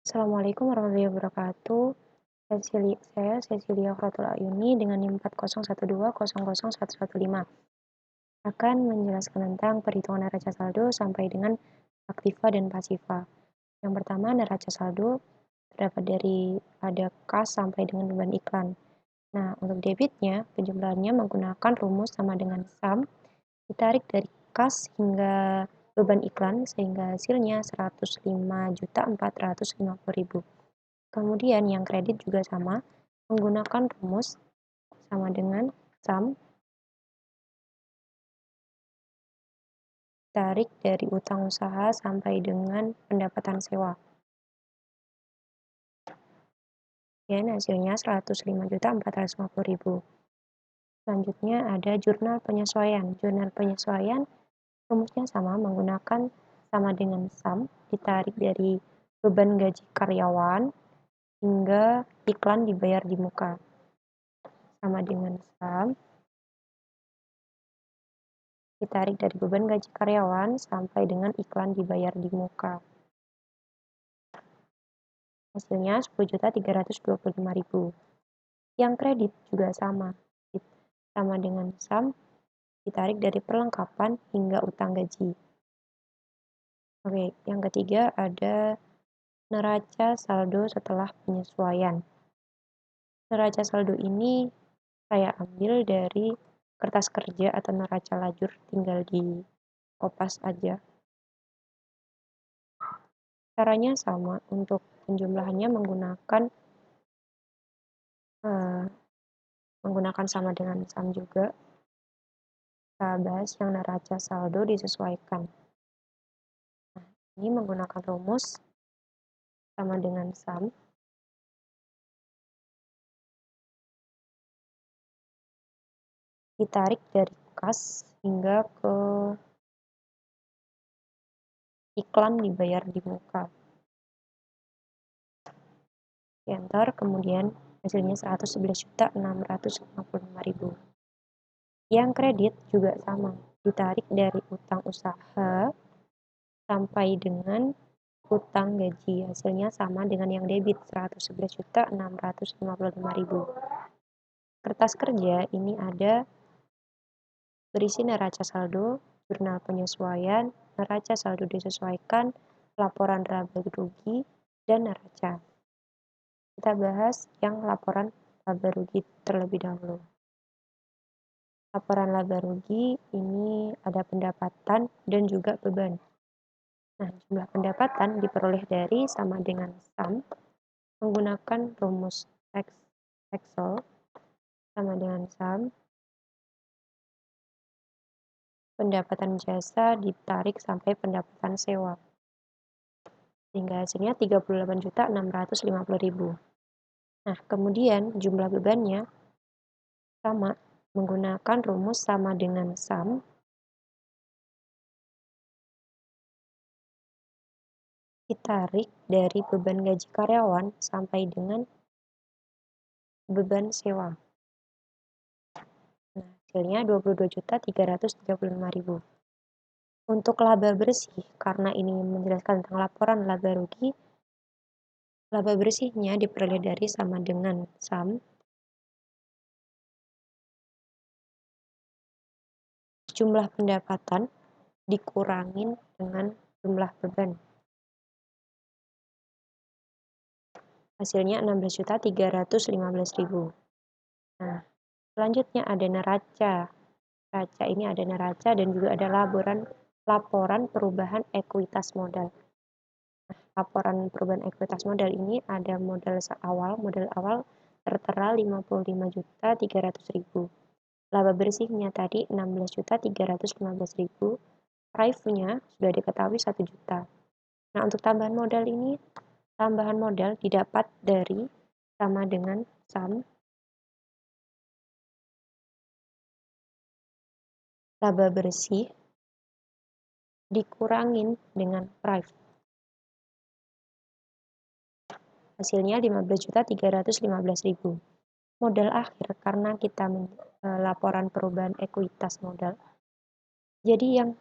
Assalamualaikum warahmatullahi wabarakatuh. Saya Cecilia Khrotul Ayuni dengan NIM 4012001115 akan menjelaskan tentang perhitungan neraca saldo sampai dengan aktiva dan pasiva. Yang pertama, neraca saldo terdapat dari ada kas sampai dengan beban iklan. Nah, untuk debitnya, penjumlahannya menggunakan rumus sama dengan sum ditarik dari kas hingga beban iklan sehingga hasilnya 105.450.000. Kemudian yang kredit juga sama, menggunakan rumus sama dengan sum tarik dari utang usaha sampai dengan pendapatan sewa. Dan hasilnya 105.450.000. Selanjutnya ada jurnal penyesuaian. Jurnal penyesuaian rumusnya sama, menggunakan sama dengan sum ditarik dari beban gaji karyawan hingga iklan dibayar di muka. Sama dengan sum ditarik dari beban gaji karyawan sampai dengan iklan dibayar di muka. Hasilnya 10.325.000. Yang kredit juga sama dengan sum ditarik dari perlengkapan hingga utang gaji. Oke, yang ketiga ada neraca saldo setelah penyesuaian. Neraca saldo ini saya ambil dari kertas kerja atau neraca lajur, tinggal di kopas aja. Caranya sama, untuk penjumlahannya menggunakan sama dengan sum juga. Kita bahas yang neraca saldo disesuaikan. Nah, ini menggunakan rumus sama dengan sum ditarik dari kas hingga ke iklan dibayar di muka. Enter, kemudian hasilnya 111.655.000. Yang kredit juga sama, ditarik dari utang usaha sampai dengan utang gaji. Hasilnya sama dengan yang debit, 111.655.000. Kertas kerja ini ada berisi neraca saldo, jurnal penyesuaian, neraca saldo disesuaikan, laporan laba rugi, dan neraca. Kita bahas yang laporan laba rugi terlebih dahulu. Laporan laba rugi ini ada pendapatan dan juga beban. Nah, jumlah pendapatan diperoleh dari sama dengan sum menggunakan rumus Excel sama dengan sum pendapatan jasa ditarik sampai pendapatan sewa. Sehingga hasilnya 38.650.000. Nah, kemudian jumlah bebannya sama, menggunakan rumus sama dengan sum ditarik dari beban gaji karyawan sampai dengan beban sewa. Nah, hasilnya 22.335.000. Untuk laba bersih, karena ini menjelaskan tentang laporan laba rugi, laba bersihnya diperoleh dari sama dengan sum jumlah pendapatan dikurangin dengan jumlah beban. Hasilnya 16.315.000. Nah, selanjutnya ada neraca. Neraca ini ada neraca dan juga ada laporan perubahan ekuitas modal. Nah, laporan perubahan ekuitas modal ini ada modal awal tertera 55.300.000. Laba bersihnya tadi 16.315.000. Prive-nya sudah diketahui 1 juta. Nah, untuk tambahan modal ini, tambahan modal didapat dari sama dengan sum laba bersih dikurangin dengan prive. Hasilnya 15.315.000. Modal akhir karena kita laporan perubahan ekuitas modal. Jadi yang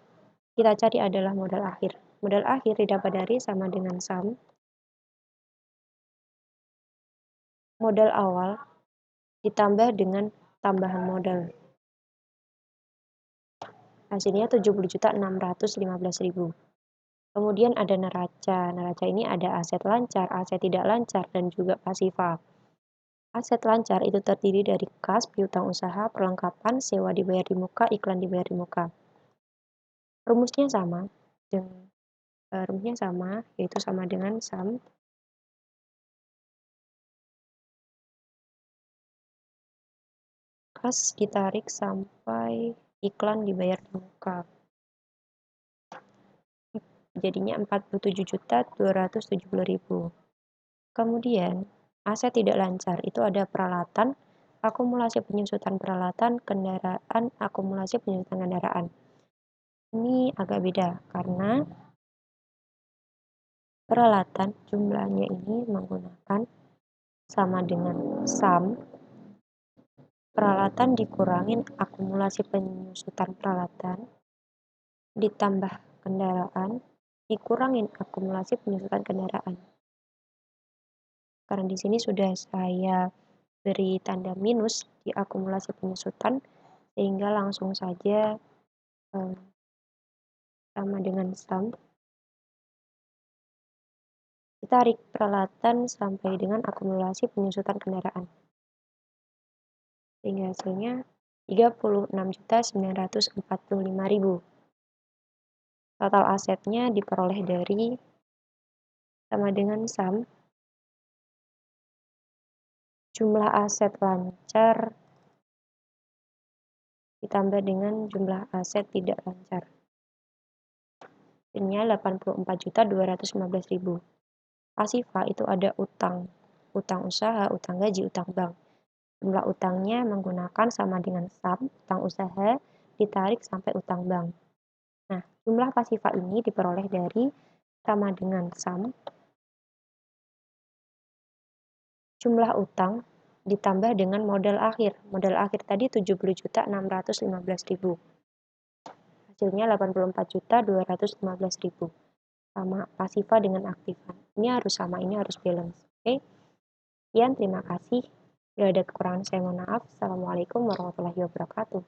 kita cari adalah modal akhir. Modal akhir didapat dari sama dengan sum modal awal ditambah dengan tambahan modal. Hasilnya 70.615.000. Kemudian ada neraca. Neraca ini ada aset lancar, aset tidak lancar, dan juga pasifa. Aset lancar itu terdiri dari kas, piutang usaha, perlengkapan, sewa dibayar di muka, iklan dibayar di muka. Rumusnya sama, yaitu sama dengan sum kas ditarik sampai iklan dibayar di muka. Jadinya 47.270.000. Kemudian, aset tidak lancar itu ada peralatan, akumulasi penyusutan peralatan, kendaraan, akumulasi penyusutan kendaraan. Ini agak beda karena peralatan jumlahnya ini menggunakan sama dengan sum peralatan dikurangin akumulasi penyusutan peralatan ditambah kendaraan dikurangin akumulasi penyusutan kendaraan. Karena di sini sudah saya beri tanda minus di akumulasi penyusutan sehingga langsung saja sama dengan sum ditarik peralatan sampai dengan akumulasi penyusutan kendaraan. Sehingga hasilnya 36.945.000. Total asetnya diperoleh dari sama dengan sum jumlah aset lancar ditambah dengan jumlah aset tidak lancar. Hasilnya 84.215.000. Pasifa itu ada utang usaha, utang gaji, utang bank. Jumlah utangnya menggunakan sama dengan sum utang usaha ditarik sampai utang bank. Nah, jumlah pasifa ini diperoleh dari sama dengan sum jumlah utang ditambah dengan modal akhir. Modal akhir tadi 70.615.000. Hasilnya 84.215.000. Sama pasifa dengan aktifan. Ini harus sama, ini harus balance. Oke. Sekian, terima kasih. Bila ada kekurangan saya mohon maaf. Assalamualaikum warahmatullahi wabarakatuh.